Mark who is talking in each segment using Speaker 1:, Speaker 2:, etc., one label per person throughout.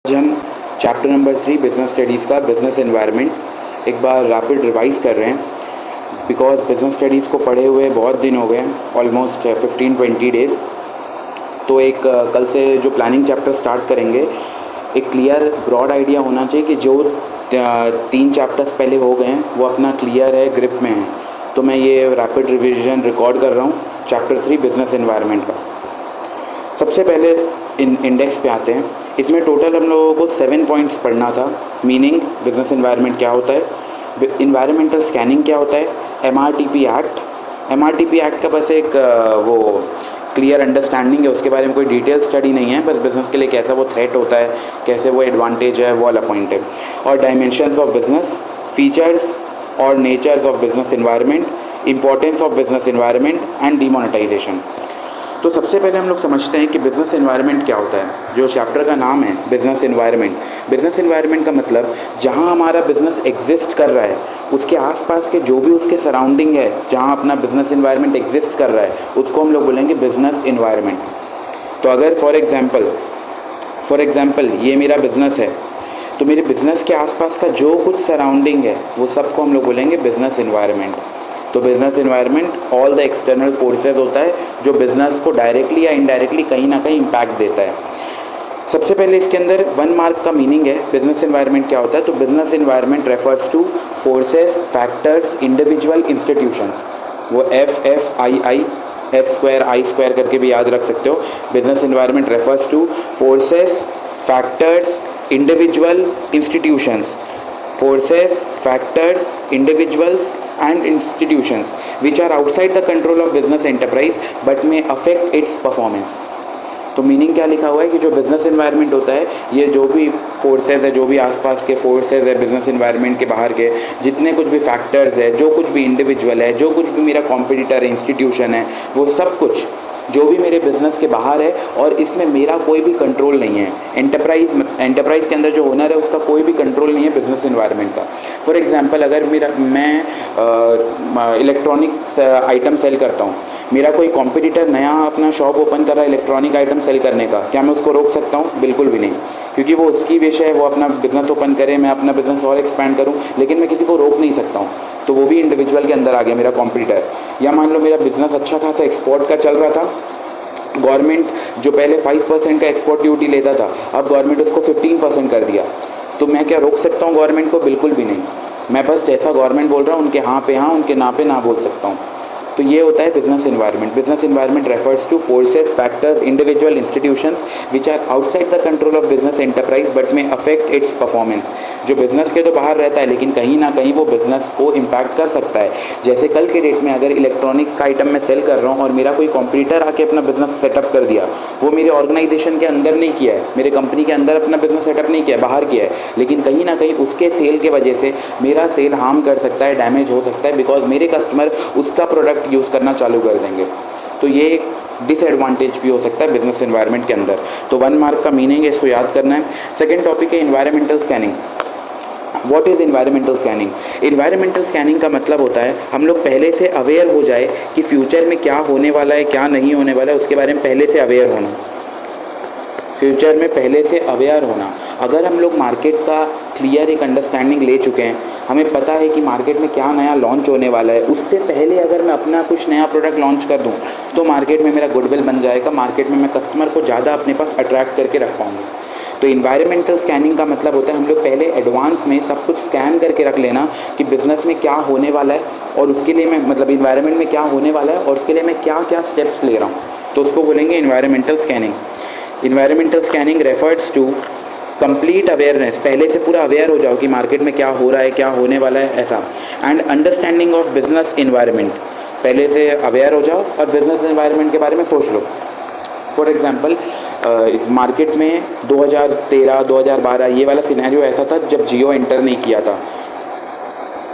Speaker 1: आज हम chapter number 3 business studies का बिज़नेस एनवायरनमेंट एक बार रैपिड रिवाइज़ कर रहे हैं। बिकॉज बिज़नेस स्टडीज़ को पढ़े हुए बहुत दिन हो गए हैं, ऑलमोस्ट 15-20 डेज़। तो एक कल से जो प्लानिंग चैप्टर स्टार्ट करेंगे, एक क्लियर ब्रॉड आइडिया होना चाहिए कि जो 3 चैप्टर्स पहले हो गए हैं वो अपना क्लियर है, ग्रिप में है। तो मैं ये रैपिड रिविजन रिकॉर्ड कर रहा हूँ चैप्टर 3 बिज़नेस एनवायरनमेंट का। सबसे पहले इंडेक्स पे आते हैं। इसमें टोटल हम लोगों को 7 पॉइंट्स पढ़ना था। मीनिंग, बिज़नेस एनवायरनमेंट क्या होता है, इन्वायरमेंटल स्कैनिंग क्या होता है, एमआरटीपी एक्ट का बस एक वो क्लियर अंडरस्टैंडिंग है, उसके बारे में कोई डिटेल स्टडी नहीं है, बस बिज़नेस के लिए कैसा वो थ्रेट होता है, कैसे वो एडवांटेज है, वो वाला पॉइंट है। और डायमेंशंस ऑफ बिज़नेस, फीचर्स और natures of business environment, importance of business environment and demonetization. तो सबसे पहले हम लोग समझते हैं कि बिज़नेस एनवायरनमेंट क्या होता है। जो चैप्टर का नाम है बिज़नेस एनवायरनमेंट, बिज़नेस एनवायरनमेंट का मतलब जहाँ हमारा बिज़नेस एग्जिस्ट कर रहा है उसके आसपास के जो भी उसके सराउंडिंग है, जहाँ अपना बिज़नेस एनवायरनमेंट एग्जिस्ट कर रहा है, उसको हम लोग बोलेंगे बिज़नेस एनवायरनमेंट। तो अगर फॉर एग्ज़ाम्पल ये मेरा बिज़नेस है, तो मेरे बिज़नेस के आसपास का जो कुछ सराउंडिंग है वो सबको हम लोग बोलेंगे बिज़नेस एनवायरनमेंट। तो business environment all the external forces होता है जो बिज़नेस को डायरेक्टली या इनडायरेक्टली कहीं ना कहीं इम्पैक्ट देता है। सबसे पहले इसके अंदर 1 मार्क का मीनिंग है बिज़नेस एनवायरनमेंट क्या होता है। तो business environment refers to forces, factors, individual, institutions. वो F2I2 करके भी याद रख सकते हो। Business environment refers to forces, factors, individual, institutions. Forces, factors, individuals and institutions which are outside the control of business enterprise but may affect its performance। तो meaning क्या लिखा हुआ है कि जो बिज़नेस एनवायरनमेंट होता है, ये जो भी फोर्सेस है, जो भी आसपास के फोर्सेस है बिज़नेस एनवायरनमेंट के बाहर के, जितने कुछ भी फैक्टर्स है, जो कुछ भी इंडिविजुअल है, जो कुछ भी मेरा कॉम्पिटिटर है, इंस्टीट्यूशन है, वो सब कुछ जो भी मेरे बिज़नेस के बाहर है और इसमें मेरा कोई भी कंट्रोल नहीं है। एंटरप्राइज़ के अंदर जो ओनर है उसका कोई भी कंट्रोल नहीं है बिज़नेस एनवायरनमेंट का। फॉर एग्जांपल, अगर मैं इलेक्ट्रॉनिक्स आइटम सेल करता हूँ, मेरा कोई कॉम्पिटिटर नया अपना शॉप ओपन कर रहा है इलेक्ट्रॉनिक आइटम सेल करने का, क्या मैं उसको रोक सकता हूँ? बिल्कुल भी नहीं, क्योंकि वो उसकी विश है, वो अपना बिज़नेस ओपन करे, मैं अपना बिज़नेस और एक्सपैंड करूँ, लेकिन मैं किसी को रोक नहीं सकता हूँ। तो वो भी इंडिविजुअल के अंदर आ गया मेरा कॉम्पिटिटर। या मान लो मेरा बिज़नेस अच्छा खासा एक्सपोर्ट का चल रहा था, गवर्नमेंट जो पहले 5% का एक्सपोर्ट ड्यूटी लेता था, अब गवर्नमेंट उसको 15% कर दिया, तो मैं क्या रोक सकता हूँ गवर्नमेंट को? बिल्कुल भी नहीं। मैं बस जैसा गवर्नमेंट बोल रहा हूँ उनके हाँ पे हाँ, उनके ना पे ना बोल सकता हूँ। तो ये होता है business environment. Business environment refers to forces, factors, individual, institutions which are outside the control of business enterprise but may affect its performance. जो बिज़नेस के तो बाहर रहता है लेकिन कहीं ना कहीं वो बिज़नेस को इम्पैक्ट कर सकता है। जैसे कल के डेट में अगर इलेक्ट्रॉनिक्स का आइटम मैं सेल कर रहा हूँ और मेरा कोई कॉम्पिटिटर आके अपना बिज़नेस सेटअप कर दिया, वो मेरे ऑर्गेनाइजेशन के अंदर नहीं किया है, मेरे कंपनी के अंदर अपना बिज़नेस सेटअप नहीं किया है, बाहर किया है, लेकिन कहीं ना कहीं उसके सेल के वजह से मेरा सेल हार्म कर सकता है, डैमेज हो सकता है, बिकॉज मेरे कस्टमर उसका प्रोडक्ट यूज़ करना चालू कर देंगे। तो ये एक डिसएडवांटेज भी हो सकता है बिजनेस एनवायरनमेंट के अंदर। तो 1 मार्क का मीनिंग है, इसको याद करना है। सेकेंड टॉपिक है environmental scanning. What is environmental scanning? Environmental scanning का मतलब होता है हम लोग पहले से अवेयर हो जाए कि फ्यूचर में क्या होने वाला है, क्या नहीं होने वाला है, उसके बारे में पहले से अवेयर होना। फ्यूचर में पहले से अवेयर होना। अगर हम लोग मार्केट का क्लियर एक अंडरस्टैंडिंग ले चुके हैं, हमें पता है कि मार्केट में क्या नया लॉन्च होने वाला है, उससे पहले अगर मैं अपना कुछ नया प्रोडक्ट लॉन्च कर दूं तो मार्केट में मेरा गुडविल बन जाएगा, मार्केट में मैं कस्टमर को ज़्यादा अपने पास अट्रैक्ट करके रख पाऊँगा। तो इन्वायरमेंटल स्कैनिंग का मतलब होता है हम लोग पहले एडवांस में सब कुछ स्कैन करके रख लेना कि बिज़नेस में क्या होने वाला है और उसके लिए मैं इन्वायरमेंट में क्या होने वाला है और उसके लिए मैं क्या क्या स्टेप्स ले रहा हूँ, तो उसको बोलेंगे environmental scanning. Environmental scanning refers to complete awareness, पहले से पूरा अवेयर हो जाओ कि मार्केट में क्या हो रहा है, क्या होने वाला है, ऐसा। And understanding of business environment, पहले से अवेयर हो जाओ और बिजनेस इन्वायरमेंट के बारे में सोच लो। फॉर एग्जांपल, मार्केट में 2013-2012 ये वाला सिनेरियो ऐसा था जब जियो एंटर नहीं किया था।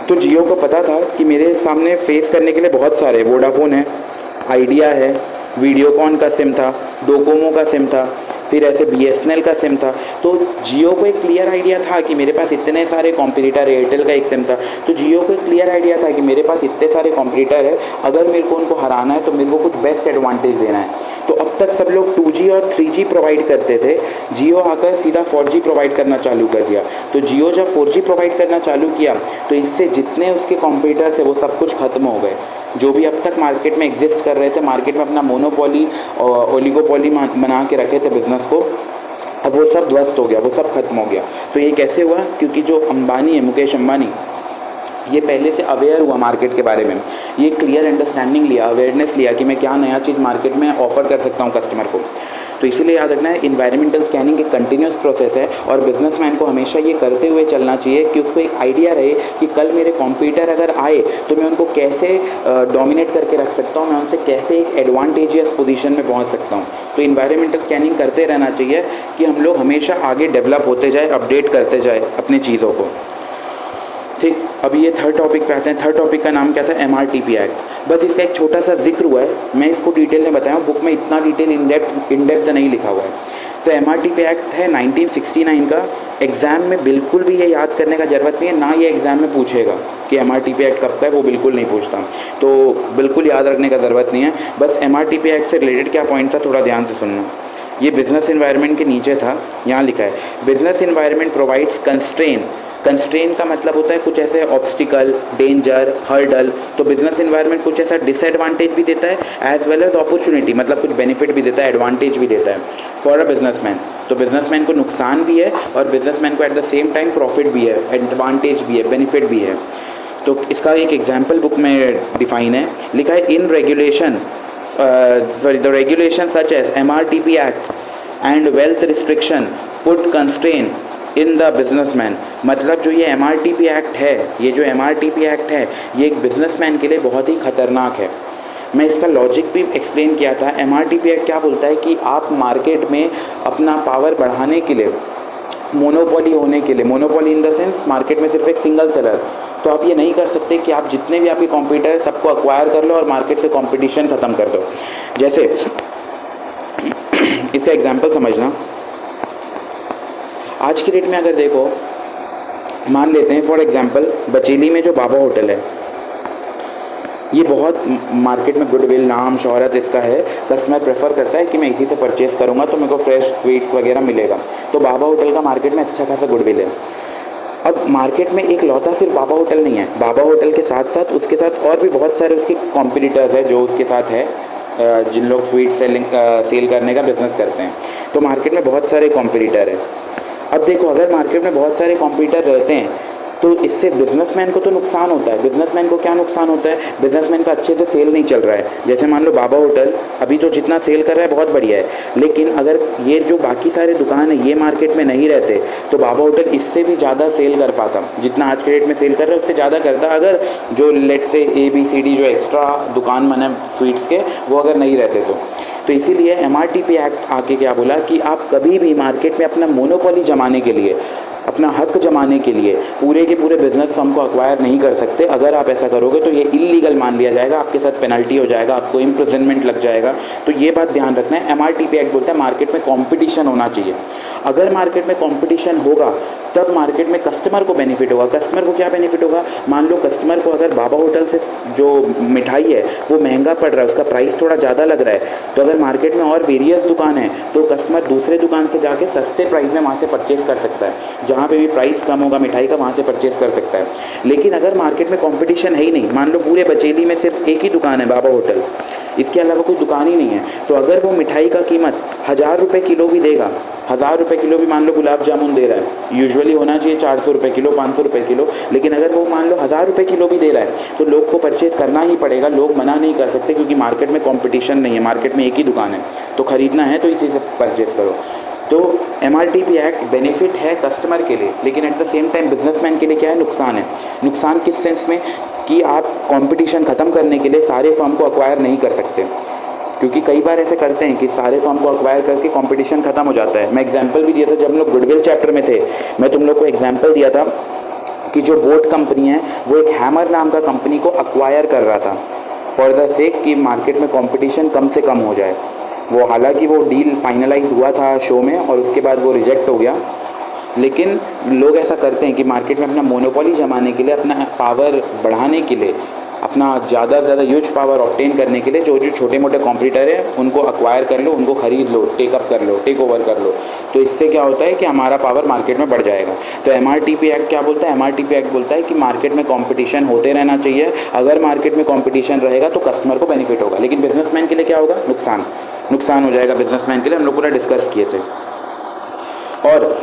Speaker 1: तो जियो को पता था कि मेरे सामने फेस करने के लिए बहुत सारे, वोडाफोन है, आइडिया है, वीडियोकॉन का सिम था, डोकोमो का सिम था, फिर ऐसे BSNL का सिम था। तो जियो को एक क्लियर आइडिया था कि मेरे पास इतने सारे कॉम्पिटिटर, एयरटेल का एक सिम था, तो जियो को एक क्लियर आइडिया था कि मेरे पास इतने सारे कॉम्पिटिटर है, अगर मेरे को उनको हराना है तो मेरे को कुछ बेस्ट एडवांटेज देना है। तो अब तक सब लोग 2G और 3G प्रोवाइड करते थे, जियो आकर सीधा 4G प्रोवाइड करना चालू कर दिया। तो जियो जब 4G प्रोवाइड करना चालू किया तो इससे जितने उसके कॉम्पिटिटर थे वो सब कुछ ख़त्म हो गए। जो भी अब तक मार्केट में एग्जिस्ट कर रहे थे, मार्केट में अपना मोनोपोली और ओलिगोपोली बना के रखे थे बिज़नेस को, अब वो सब ध्वस्त हो गया, वो सब खत्म हो गया। तो ये कैसे हुआ? क्योंकि जो अंबानी है, मुकेश अंबानी, ये पहले से अवेयर हुआ मार्केट के बारे में, ये क्लियर अंडरस्टैंडिंग लिया, अवेयरनेस लिया कि मैं क्या नया चीज़ मार्केट में ऑफर कर सकता हूँ कस्टमर को। तो इसीलिए याद रखना है, इन्वायरमेंटल स्कैनिंग एक कंटिन्यूस प्रोसेस है और बिजनेसमैन को हमेशा ये करते हुए चलना चाहिए कि उसको एक आइडिया रहे कि कल मेरे कॉम्पिटिटर अगर आए तो मैं उनको कैसे डोमिनेट करके रख सकता हूँ, मैं उनसे कैसे एक एडवांटेजियस पोजीशन में पहुँच सकता हूँ। तो इन्वायरमेंटल स्कैनिंग करते रहना चाहिए कि हम लोग हमेशा आगे डेवलप होते जाए, अपडेट करते जाए अपनी चीज़ों को। ठीक, अभी ये थर्ड टॉपिक पे आते हैं। थर्ड टॉपिक का नाम क्या था? MRTP act. बस इसका एक छोटा सा जिक्र हुआ है, मैं इसको डिटेल में बताया हूँ, बुक में इतना डिटेल इन डेप्थ नहीं लिखा हुआ है। तो MRTP एक्ट है 1969 का। एग्ज़ाम में बिल्कुल भी ये याद करने का ज़रूरत नहीं है, ना ये एग्ज़ाम में पूछेगा कि MRTP एक्ट कब का है, वो बिल्कुल नहीं पूछता, तो बिल्कुल याद रखने का ज़रूरत नहीं है। बस MRTP एक्ट से रिलेटेड क्या पॉइंट था, थोड़ा ध्यान से सुनना। ये बिज़नेस इन्वायरमेंट के नीचे था, यहाँ लिखा है business environment provides constraint. Constraint का मतलब होता है कुछ ऐसे ऑब्स्टिकल, डेंजर, हर्डल। तो बिजनेस इन्वायरमेंट कुछ ऐसा डिसएडवांटेज भी देता है एज वेल एज अपॉर्चुनिटी, मतलब कुछ बेनिफिट भी देता है, एडवांटेज भी देता है फॉर अ बिजनेसमैन। तो बिजनेसमैन को नुकसान भी है और बिजनेसमैन को at the same time profit भी है, एडवांटेज भी है, बेनिफिट भी है। तो इसका एक एग्जाम्पल बुक में डिफाइन है, लिखा है in regulation the regulation such as MRTP act and wealth restriction put constraint in the businessman. मतलब जो ये MRTP एक्ट है, ये जो MRTP एक्ट है, ये एक बिजनेसमैन के लिए बहुत ही खतरनाक है। मैं इसका लॉजिक भी एक्सप्लेन किया था। MRTP एक्ट क्या बोलता है कि आप मार्केट में अपना पावर बढ़ाने के लिए, मोनोपोली होने के लिए, monopoly in the sense market में सिर्फ एक सिंगल सेलर, तो आप ये नहीं कर सकते कि आप जितने भी आपके कॉम्पिटिटर है सबको अक्वायर कर लो और मार्केट से कॉम्पिटिशन ख़त्म कर दो। जैसे इसका एग्जाम्पल समझना, आज की डेट में अगर देखो, मान लेते हैं फॉर एग्जांपल बचेली में जो बाबा होटल है, ये बहुत मार्केट में गुडविल, नाम शोहरत इसका है, कस्टमर प्रेफर करता है कि मैं इसी से परचेज़ करूँगा तो मेरे को फ्रेश स्वीट्स वगैरह मिलेगा। तो बाबा होटल का मार्केट में अच्छा खासा गुडविल है। अब मार्केट में एक लौता सिर्फ बाबा होटल नहीं है, बाबा होटल के साथ साथ उसके साथ और भी बहुत सारे उसके कॉम्पिटिटर्स हैं जो उसके साथ है, जिन लोग स्वीट सेल करने का बिजनेस करते हैं। तो मार्केट में बहुत सारे कॉम्पिटिटर हैं। अब देखो, अगर मार्केट में बहुत सारे कॉम्पिटिटर रहते हैं तो इससे बिजनेसमैन को तो नुकसान होता है। बिजनेसमैन को क्या नुकसान होता है? बिजनेसमैन का अच्छे से सेल नहीं चल रहा है। जैसे मान लो बाबा होटल अभी तो जितना सेल कर रहा है बहुत बढ़िया है, लेकिन अगर ये जो बाकी सारे दुकान है ये मार्केट में नहीं रहते तो बाबा होटल इससे भी ज़्यादा सेल कर पाता, जितना आज के रेट में सेल कर रहा है उससे ज़्यादा करता, अगर जो लेट से ABCD जो एक्स्ट्रा दुकान बने स्वीट्स के वो अगर नहीं रहते तो इसीलिए MRTP एक्ट आके क्या बोला कि आप कभी भी मार्केट में अपना मोनोपोली जमाने के लिए, अपना हक जमाने के लिए पूरे के पूरे बिजनेस फर्म को अक्वायर नहीं कर सकते। अगर आप ऐसा करोगे तो ये इलीगल मान लिया जाएगा, आपके साथ पेनल्टी हो जाएगा, आपको इम्प्रिजनमेंट लग जाएगा। तो ये बात ध्यान रखना है। MRTP एक्ट बोलता है मार्केट में कंपटीशन होना चाहिए। अगर मार्केट में कंपटीशन होगा तब मार्केट में कस्टमर को बेनिफिट होगा। कस्टमर को क्या बेनिफिट होगा? मान लो कस्टमर को अगर बाबा होटल से जो मिठाई है वो महंगा पड़ रहा है, उसका प्राइस थोड़ा ज़्यादा लग रहा है, तो अगर मार्केट में और वेरियस दुकान है तो कस्टमर दूसरे दुकान से जाके सस्ते प्राइस में वहाँ से परचेज़ कर सकता है। जहाँ पे भी प्राइस कम होगा मिठाई का वहाँ से परचेज़ कर सकता है। लेकिन अगर मार्केट में कंपटीशन है ही नहीं, मान लो पूरे बचेली में सिर्फ एक ही दुकान है बाबा होटल, इसके अलावा कोई दुकान ही नहीं है, तो अगर वो मिठाई का कीमत 1000 रुपये किलो भी देगा, 1000 रुपये किलो भी मान लो गुलाब जामुन दे रहा है, यूजुअली होना चाहिए 400 रुपये किलो, 500 रुपये किलो, लेकिन अगर वो मान लो 1000 रुपये किलो भी दे रहा है तो लोग को परचेज़ करना ही पड़ेगा। लोग मना नहीं कर सकते क्योंकि मार्केट में कंपटीशन नहीं है, मार्केट में एक ही दुकान है, तो ख़रीदना है तो इसी से परचेज़ करो। तो MRTP एक्ट बेनिफिट है कस्टमर के लिए, लेकिन at the same time businessman के लिए क्या है? नुकसान है। नुकसान किस सेंस में कि आप कंपटीशन ख़त्म करने के लिए सारे फर्म को अक्वायर नहीं कर सकते, क्योंकि कई बार ऐसे करते हैं कि सारे फर्म को अक्वायर करके कंपटीशन खत्म हो जाता है। मैं एग्जांपल भी दिया था जब हम लोग गुडविल चैप्टर में थे, मैं तुम लोग को एग्जांपल दिया था कि जो बोट कंपनी है वो एक हैमर नाम का कंपनी को अक्वायर कर रहा था फॉर द सेक कि मार्केट में कंपटीशन कम से कम हो जाए। वो हालांकि वो डील फाइनलाइज हुआ था शो में और उसके बाद वो रिजेक्ट हो गया, लेकिन लोग ऐसा करते हैं कि मार्केट में अपना मोनोपोली जमाने के लिए, अपना पावर बढ़ाने के लिए अपना ज़्यादा से ज़्यादा ह्यूज पावर ऑब्टेन करने के लिए जो जो छोटे मोटे कॉम्पिटिटर हैं उनको अक्वायर कर लो, उनको ख़रीद लो, टेकअप कर लो, टेक ओवर कर लो। तो इससे क्या होता है कि हमारा पावर मार्केट में बढ़ जाएगा। तो MRTP एक्ट क्या बोलता है? MRTP एक्ट बोलता है कि मार्केट में कॉम्पिटिशन होते रहना चाहिए। अगर मार्केट में कॉम्पिटिशन रहेगा तो कस्टमर को बेनिफिट होगा, लेकिन बिजनेसमैन के लिए क्या होगा? नुकसान हो जाएगा बिजनेसमैन के लिए। हम लोग पूरा डिस्कस किए थे। और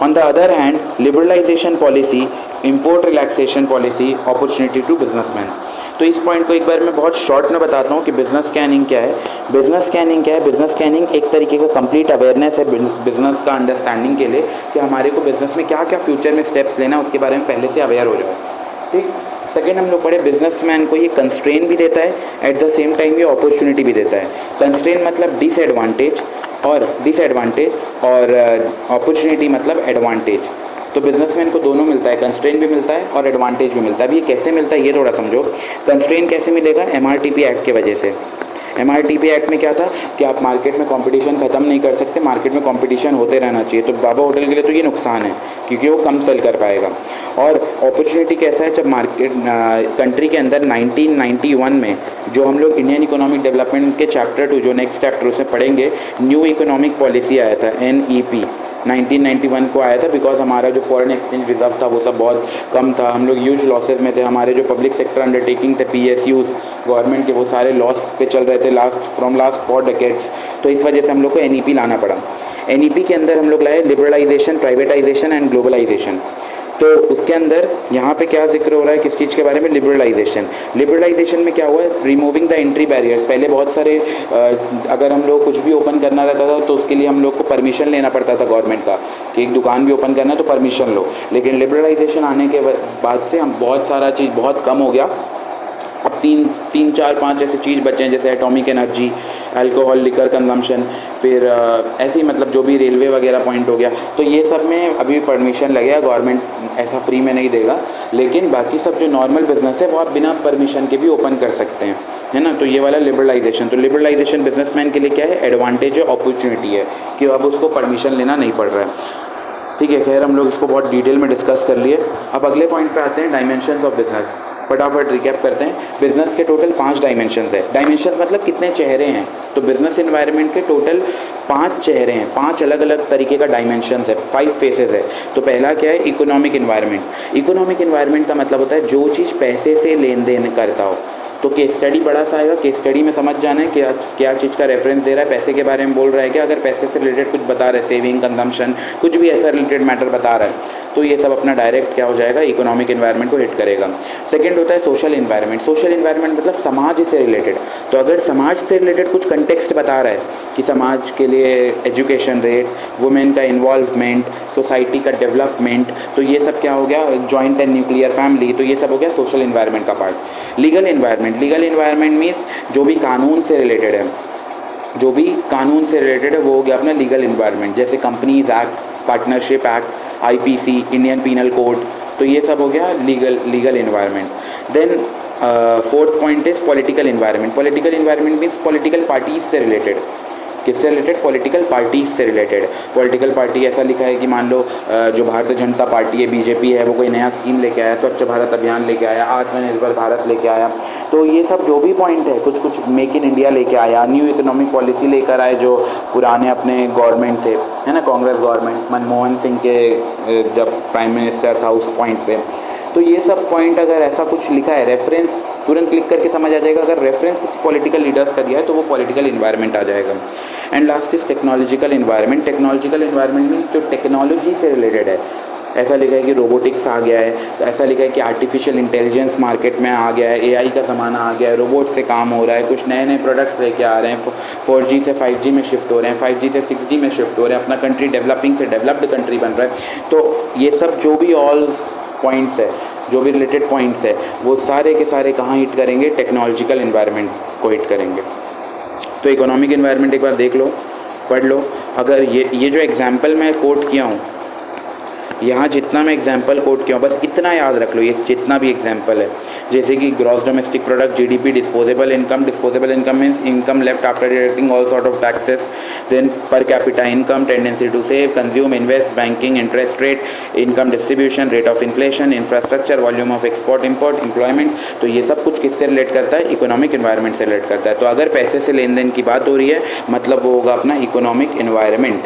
Speaker 1: on the other hand liberalization policy, import relaxation policy, opportunity to businessman. तो इस पॉइंट को एक बार मैं बहुत शॉर्ट में बताता हूँ कि बिजनेस स्कैनिंग क्या है। बिजनेस स्कैनिंग क्या है? बिजनेस स्कैनिंग एक तरीके का कंप्लीट अवेयरनेस है बिजनेस का अंडरस्टैंडिंग के लिए कि हमारे को बिजनेस में क्या क्या फ्यूचर में स्टेप्स लेना है, उसके बारे में पहले से अवेयर हो जाए। ठीक। सेकेंड हम लोग पढ़े, बिजनेसमैन को ये कंस्ट्रेन भी देता है, एट द सेम टाइम ये अपॉर्चुनिटी भी देता है। कंस्ट्रेन मतलब डिसएडवांटेज, और अपॉर्चुनिटी मतलब एडवांटेज। तो बिजनेसमैन को दोनों मिलता है, कंस्ट्रेन भी मिलता है और एडवांटेज भी मिलता है। अब ये कैसे मिलता है ये थोड़ा समझो। कंस्ट्रेन कैसे मिलेगा? MRTP एक्ट की वजह से। MRTP एक्ट में क्या था कि आप मार्केट में कंपटीशन ख़त्म नहीं कर सकते, मार्केट में कंपटीशन होते रहना चाहिए। तो बाबा होटल के लिए तो ये नुकसान है क्योंकि वो कम सेल कर पाएगा। और अपॉर्चुनिटी कैसा है? जब मार्केट कंट्री के अंदर 1991 में जो हम लोग इंडियन इकोनॉमिक डेवलपमेंट के चैप्टर 2 जो नेक्स्ट चैप्टर उसमें पढ़ेंगे, न्यू इकोनॉमिक पॉलिसी आया था, NEP 1991 को आया था। बिकॉज हमारा जो फॉरेन एक्सचेंज रिजर्व था वो सब बहुत कम था, हम लोग ह्यूज लॉसेज में थे। हमारे जो पब्लिक सेक्टर अंडरटेकिंग थे, PSUs गवर्नमेंट के, वो सारे लॉस पे चल रहे थे लास्ट 4 डेकेड्स। तो इस वजह से हम लोग को NEP लाना पड़ा। NEP के अंदर हम लोग लाए लिबरलाइजेशन, प्राइवेटाइजेशन एंड ग्लोबलाइजेशन। तो उसके अंदर यहाँ पे क्या जिक्र हो रहा है, किस चीज़ के बारे में? लिबरलाइजेशन में क्या हुआ है? Removing the entry barriers. पहले बहुत सारे अगर हम लोग कुछ भी ओपन करना रहता था तो उसके लिए हम लोग को परमिशन लेना पड़ता था गवर्नमेंट का कि एक दुकान भी ओपन करना है तो परमिशन लो। लेकिन लिबरलाइजेशन आने के बाद से हम बहुत सारा चीज़ बहुत कम हो गया। अब तीन चार पांच ऐसे चीज़ बचे हैं, जैसे atomic energy, alcohol, liquor consumption, फिर ऐसे ही मतलब जो भी रेलवे वगैरह पॉइंट हो गया। तो ये सब में अभी परमिशन लगेगा, गवर्नमेंट ऐसा फ्री में नहीं देगा। लेकिन बाकी सब जो नॉर्मल बिजनेस है वो आप बिना परमिशन के भी ओपन कर सकते हैं, है ना। तो ये वाला लिबरलाइजेशन। तो लिबरलाइजेशन बिजनेसमैन के लिए क्या है? एडवांटेज है, अपॉर्चुनिटी है कि अब उसको परमिशन लेना नहीं पड़ रहा है। ठीक है, खैर हम लोग इसको बहुत डिटेल में डिस्कस कर लिए। अब अगले पॉइंट पे आते हैं, डायमेंशंस ऑफ बिजनेस। फटाफट रिकैप करते हैं। बिजनेस के टोटल 5 डायमेंशंस है। डायमेंशंस मतलब कितने चेहरे हैं? तो बिजनेस एनवायरनमेंट के टोटल 5 चेहरे हैं, 5 अलग अलग तरीके का डायमेंशंस है, 5 फेसेस है। तो पहला क्या है? Economic environment. इकोनॉमिक एनवायरनमेंट का मतलब होता है जो चीज़ पैसे से लेन देन करता हो। तो केस स्टडी बड़ा सा आएगा, केस स्टडी में समझ जाना है क्या चीज़ का रेफरेंस दे रहा है, पैसे के बारे में बोल रहा है क्या, अगर पैसे से रिलेटेड कुछ बता रहा है, सेविंग, कंजम्पशन, कुछ भी ऐसा रिलेटेड मैटर बता रहा है, तो ये सब अपना डायरेक्ट क्या हो जाएगा? इकोनॉमिक एनवायरनमेंट को हिट करेगा। सेकंड होता है सोशल एनवायरनमेंट। सोशल एनवायरनमेंट मतलब समाज से रिलेटेड। तो अगर समाज से रिलेटेड कुछ कंटेक्स्ट बता रहा है कि समाज के लिए एजुकेशन रेट, वुमेन का इन्वॉल्वमेंट, सोसाइटी का डेवलपमेंट, तो ये सब क्या हो गया? जॉइंट एंड न्यूक्लियर फैमिली, तो ये सब हो गया सोशल एनवायरनमेंट का part. Legal environment. Legal environment means जो भी कानून से रिलेटेड है, वो हो गया अपना लीगल एनवायरनमेंट। जैसे companies act, partnership act, IPC, Indian penal code, तो ये सब हो गया legal environment. Then fourth point is political environment. Political environment means political parties से रिलेटेड। किससे रिलेटेड? पॉलिटिकल पार्टीज से रिलेटेड। पॉलिटिकल पार्टी ऐसा लिखा है कि मान लो जो भारतीय जनता पार्टी है, BJP है, वो कोई नया स्कीम लेके आया, स्वच्छ भारत अभियान लेके आया, आत्मनिर्भर भारत लेके आया। तो ये सब जो भी पॉइंट है, कुछ मेक इन इंडिया लेके आया, न्यू इकोनॉमिक पॉलिसी लेकर आए जो पुराने अपने गवर्नमेंट थे, है ना, कांग्रेस गवर्नमेंट, मनमोहन सिंह के जब प्राइम मिनिस्टर था उस पॉइंट पे। तो ये सब पॉइंट अगर ऐसा कुछ लिखा है, रेफरेंस तुरंत क्लिक करके समझ आ जाएगा। अगर रेफरेंस किसी पॉलिटिकल लीडर्स का दिया है तो वो पॉलिटिकल इन्वायरमेंट आ जाएगा। And last is technological environment. Technological environment means जो टेक्नोलॉजी से रिलेटेड है। ऐसा लिखा है कि रोबोटिक्स आ गया है, ऐसा लिखा है कि आर्टिफिशियल इंटेलिजेंस मार्केट में आ गया है, AI का ज़माना आ गया है, रोबोट से काम हो रहा है, कुछ नए नए प्रोडक्ट्स लेके आ रहे हैं, 4G से 5G में शिफ्ट हो रहे हैं, 5G से 6G में शिफ्ट हो रहे हैं, अपना कंट्री डेवलपिंग से डेवलप्ड कंट्री बन रहा है। तो ये सब जो भी ऑल पॉइंट्स है, जो भी रिलेटेड पॉइंट्स है, वो सारे के सारे कहाँ हिट करेंगे? टेक्नोलॉजिकल इन्वायरमेंट को हिट करेंगे। तो इकोनॉमिक इन्वायरमेंट एक बार देख लो, पढ़ लो। अगर ये जो एग्जाम्पल मैं कोट किया हूँ, यहाँ जितना मैं एग्जांपल कोट किया हूँ बस इतना याद रख लो, ये जितना भी एग्जांपल है, जैसे कि gross domestic product, GDP, disposable income means income left after deducting all sort of taxes, then per capita income, tendency to save, consume, invest, banking, interest rate, income distribution, rate of inflation, infrastructure, volume of export import, employment. तो ये सब कुछ किससे relate करता है? Economic environment से relate करता है। तो अगर पैसे से लेन देन की बात हो रही है मतलब वो होगा अपना इकोनॉमिक एनवायरनमेंट।